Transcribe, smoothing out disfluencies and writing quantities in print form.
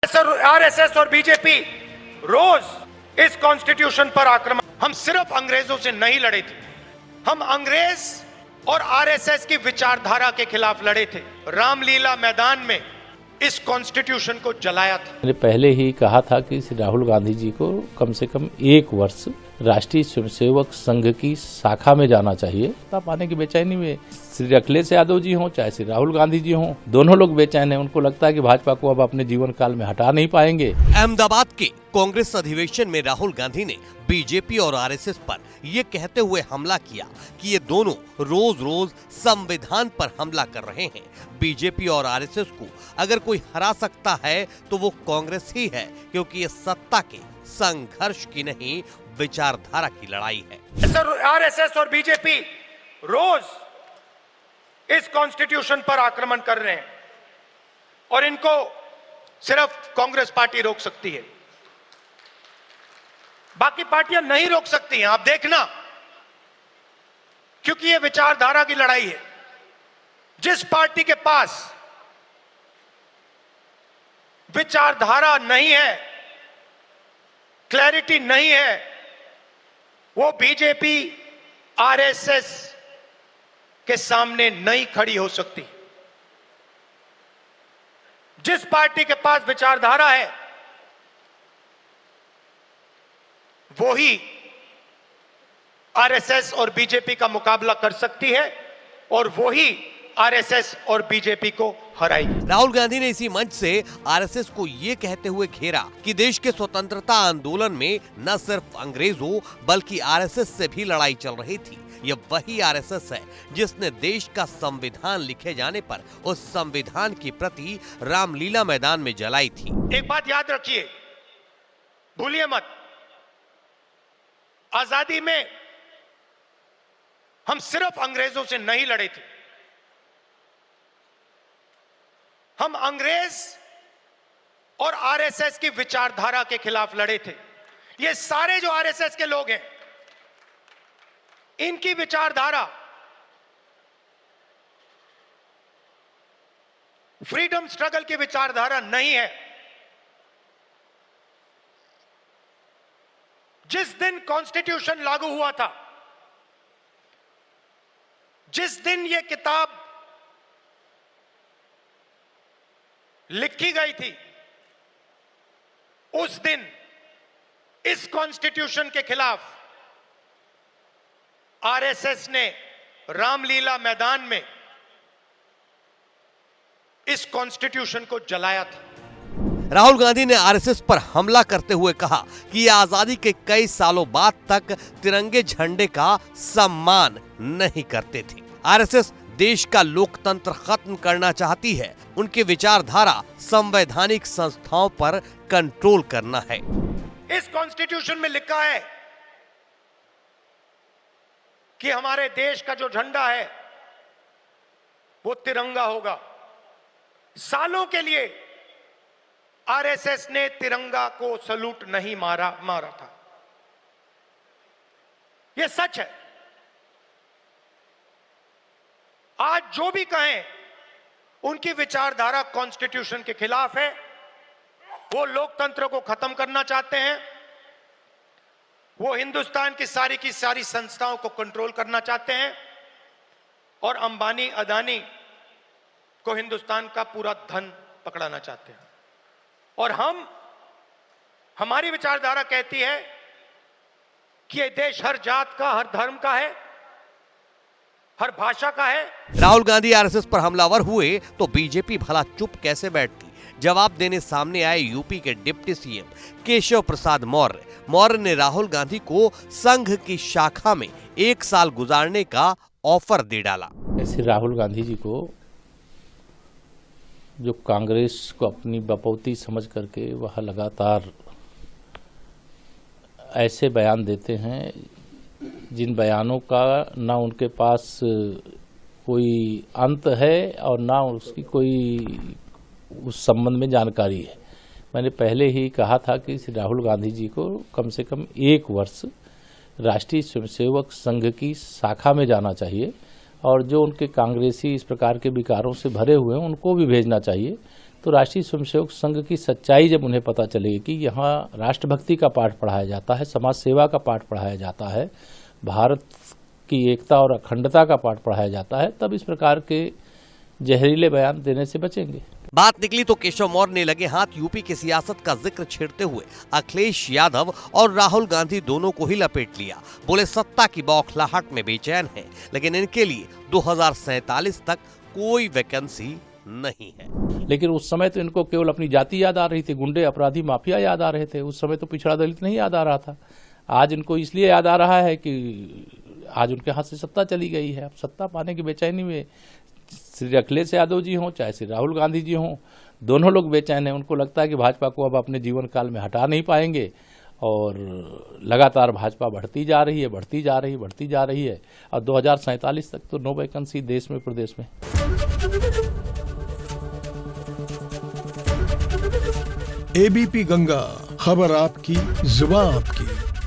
RSS और BJP रोज इस constitution पर आक्रमण। हम सिर्फ अंग्रेजों से नहीं लड़े थे, हम अंग्रेज और आरएसएस की विचारधारा के खिलाफ लड़े थे। रामलीला मैदान में इस कॉन्स्टिट्यूशन को जलाया था। मैंने पहले ही कहा था कि श्री राहुल गांधी जी को कम से कम 1 वर्ष राष्ट्रीय स्वयंसेवक संघ की शाखा में जाना चाहिए। पाने की बेचैनी में श्री अखिलेश यादव जी हों चाहे श्री राहुल गांधी जी हों, दोनों लोग बेचैन हैं। उनको लगता है कि भाजपा को अब अपने जीवन काल में हटा नहीं पाएंगे। अहमदाबाद के कांग्रेस अधिवेशन में राहुल गांधी ने बीजेपी और आरएसएस पर ये कहते हुए हमला किया कि ये दोनों रोज रोज संविधान पर हमला कर रहे हैं। बीजेपी और आरएसएस को अगर कोई हरा सकता है तो वो कांग्रेस ही है, क्योंकि ये सत्ता के संघर्ष की नहीं विचारधारा की लड़ाई है। आरएसएस और बीजेपी रोज इस कॉन्स्टिट्यूशन पर आक्रमण कर रहे हैं और इनको सिर्फ कांग्रेस पार्टी रोक सकती है, बाकी पार्टियां नहीं रोक सकती हैं। आप देखना, क्योंकि ये विचारधारा की लड़ाई है। जिस पार्टी के पास विचारधारा नहीं है, क्लैरिटी नहीं है, वो बीजेपी आरएसएस के सामने नहीं खड़ी हो सकती। जिस पार्टी के पास विचारधारा है वो ही आरएसएस और बीजेपी का मुकाबला कर सकती है और वो ही आरएसएस और बीजेपी को हराएगी। राहुल गांधी ने इसी मंच से आरएसएस को ये कहते हुए घेरा कि देश के स्वतंत्रता आंदोलन में न सिर्फ अंग्रेजों बल्कि आरएसएस से भी लड़ाई चल रही थी। यह वही आरएसएस है जिसने देश का संविधान लिखे जाने पर उस संविधान की प्रति रामलीला मैदान में जलाई थी। एक बात याद रखिए, भूलिए मत, आजादी में हम सिर्फ अंग्रेजों से नहीं लड़े थे, हम अंग्रेज और आरएसएस की विचारधारा के खिलाफ लड़े थे। ये सारे जो आरएसएस के लोग हैं, इनकी विचारधारा फ्रीडम स्ट्रगल की विचारधारा नहीं है। जिस दिन कॉन्स्टिट्यूशन लागू हुआ था, जिस दिन यह किताब लिखी गई थी, उस दिन इस कॉन्स्टिट्यूशन के खिलाफ आरएसएस ने रामलीला मैदान में इस कॉन्स्टिट्यूशन को जलाया था। राहुल गांधी ने आरएसएस पर हमला करते हुए कहा कि ये आजादी के कई सालों बाद तक तिरंगे झंडे का सम्मान नहीं करते थे। आरएसएस देश का लोकतंत्र खत्म करना चाहती है। उनकी विचारधारा संवैधानिक संस्थाओं पर कंट्रोल करना है। इस कॉन्स्टिट्यूशन में लिखा है कि हमारे देश का जो झंडा है वो तिरंगा होगा। सालों के लिए आरएसएस ने तिरंगा को सलूट नहीं मारा था। यह सच है। आज जो भी कहें, उनकी विचारधारा कॉन्स्टिट्यूशन के खिलाफ है। वो लोकतंत्र को खत्म करना चाहते हैं, वो हिंदुस्तान की सारी संस्थाओं को कंट्रोल करना चाहते हैं और अंबानी अदानी को हिंदुस्तान का पूरा धन पकड़ाना चाहते हैं। और हमारी विचारधारा कहती है कि यह देश हर जात का, हर धर्म का है, हर भाषा का है। राहुल गांधी आरएसएस पर हमलावर हुए तो बीजेपी भला चुप कैसे बैठती। जवाब देने सामने आए यूपी के डिप्टी सीएम केशव प्रसाद मौर्य ने राहुल गांधी को संघ की शाखा में 1 साल गुजारने का ऑफर दे डाला। ऐसे राहुल गांधी जी को, जो कांग्रेस को अपनी बपौती समझ करके वह लगातार ऐसे बयान देते हैं जिन बयानों का ना उनके पास कोई अंत है और ना उसकी कोई उस संबंध में जानकारी है। मैंने पहले ही कहा था कि श्री राहुल गांधी जी को कम से कम 1 वर्ष राष्ट्रीय स्वयंसेवक संघ की शाखा में जाना चाहिए और जो उनके कांग्रेसी इस प्रकार के विकारों से भरे हुए हैं उनको भी भेजना चाहिए, तो राष्ट्रीय स्वयंसेवक संघ की सच्चाई जब उन्हें पता चलेगी कि यहाँ राष्ट्रभक्ति का पाठ पढ़ाया जाता है, समाज सेवा का पाठ पढ़ाया जाता है, भारत की एकता और अखंडता का पाठ पढ़ाया जाता है, तब इस प्रकार के जहरीले बयान देने से बचेंगे। बात निकली तो केशव मौर्य ने लगे हाथ यूपी की सियासत का जिक्र छेड़ते हुए अखिलेश यादव और राहुल गांधी दोनों को ही लपेट लिया। बोले सत्ता की बौखलाहट में बेचैन है, लेकिन इनके लिए 2047 तक कोई वैकेंसी नहीं है। लेकिन उस समय तो इनको केवल अपनी जाति याद आ रही थी, गुंडे अपराधी माफिया याद आ रहे थे। उस समय तो पिछड़ा दलित नहीं याद आ रहा था। आज इनको इसलिए याद आ रहा है कि आज उनके हाथ से सत्ता चली गई है। अब सत्ता पाने की बेचैनी में श्री अखिलेश यादव जी हों चाहे श्री राहुल गांधी जी हों, दोनों लोग बेचैन हैं। उनको लगता है कि भाजपा को अब अपने जीवन काल में हटा नहीं पाएंगे और लगातार भाजपा बढ़ती जा रही है और 2047 तक तो नो वैकेंसी देश में, प्रदेश में। एबीपी गंगा, खबर आपकी, जुबान आपकी।